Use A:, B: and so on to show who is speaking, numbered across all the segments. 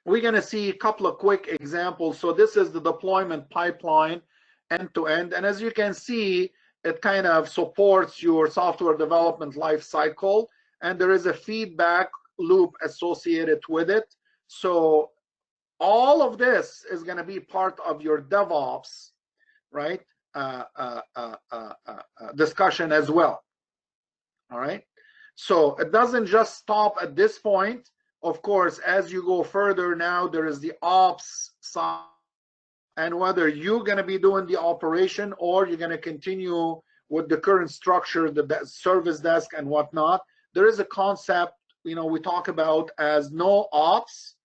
A: we're going to see a couple of quick examples. So this is the deployment pipeline end to end. And as you can see, it kind of supports your software development life cycle. And there is a feedback loop associated with it. So all of this is going to be part of your DevOps, right, discussion as well. All right. So it doesn't just stop at this point. Of course, as you go further now, there is the ops side, and whether you're going to be doing the operation or you're going to continue with the current structure, the service desk and whatnot, there is a concept, we talk about as no ops.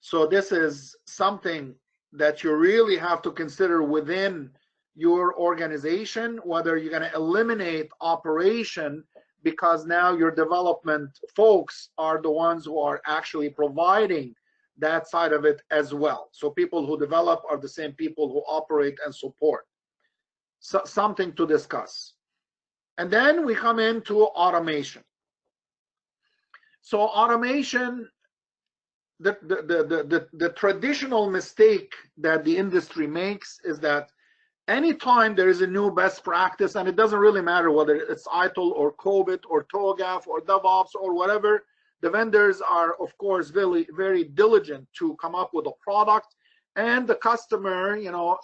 A: So this is something that you really have to consider within your organization, whether you're going to eliminate operation, because now your development folks are the ones who are actually providing that side of it as well. So people who develop are the same people who operate and support. So something to discuss. And then we come into automation. So automation, the traditional mistake that the industry makes is that anytime there is a new best practice, and it doesn't really matter whether it's ITIL or COBIT or TOGAF or DevOps or whatever, the vendors are, of course, very, very diligent to come up with a product. And the customer,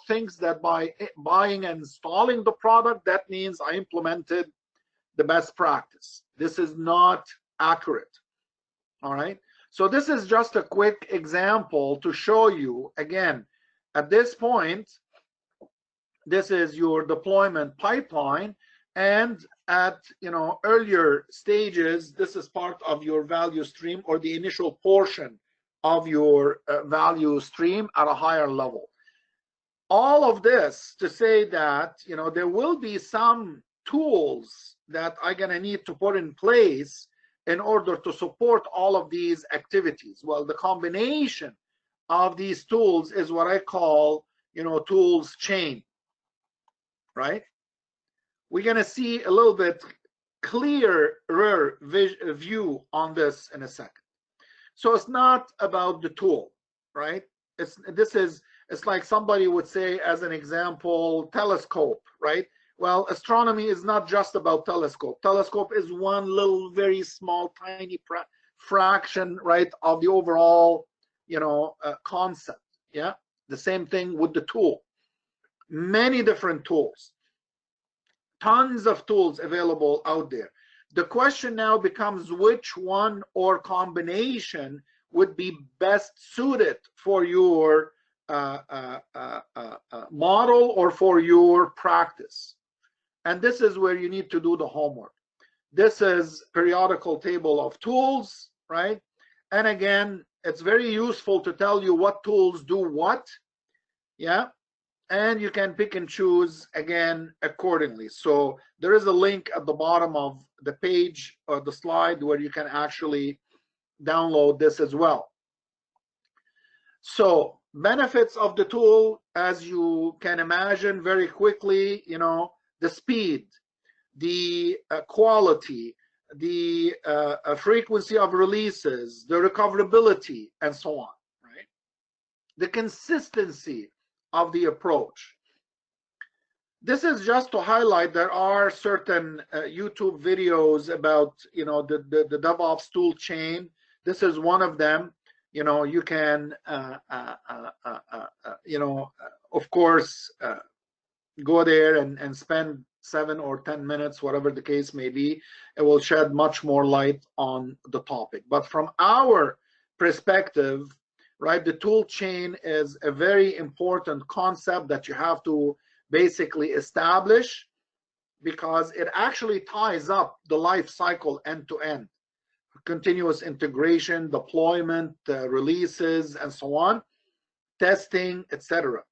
A: thinks that by buying and installing the product, that means I implemented the best practice. This is not accurate. All right. So this is just a quick example to show you, again, at this point, this is your deployment pipeline, and at earlier stages, this is part of your value stream or the initial portion of your value stream at a higher level. All of this to say that there will be some tools that I'm going to need to put in place in order to support all of these activities. Well, the combination of these tools is what I call tools chain. Right? We're going to see a little bit clearer view on this in a second. So it's not about the tool, right? It's like somebody would say, as an example, telescope, right? Well, astronomy is not just about telescope. Telescope is one little, very small, tiny fraction, right, of the overall, concept. Yeah. The same thing with the tool. Many different tools, tons of tools available out there. The question now becomes which one or combination would be best suited for your model or for your practice. And this is where you need to do the homework. This is periodical table of tools, right? And again, it's very useful to tell you what tools do what. Yeah. And you can pick and choose again accordingly. So there is a link at the bottom of the page or the slide where you can actually download this as well. So benefits of the tool, as you can imagine very quickly, the speed, the quality, the frequency of releases, the recoverability, and so on, right? The consistency of the approach. This is just to highlight there are certain YouTube videos about the DevOps tool chain. This is one of them. You can of course go there and spend 7 or 10 minutes, whatever the case may be. It will shed much more light on the topic. But from our perspective, right, the tool chain is a very important concept that you have to basically establish, because it actually ties up the life cycle end to end. Continuous integration, deployment, releases, and so on, testing, etc.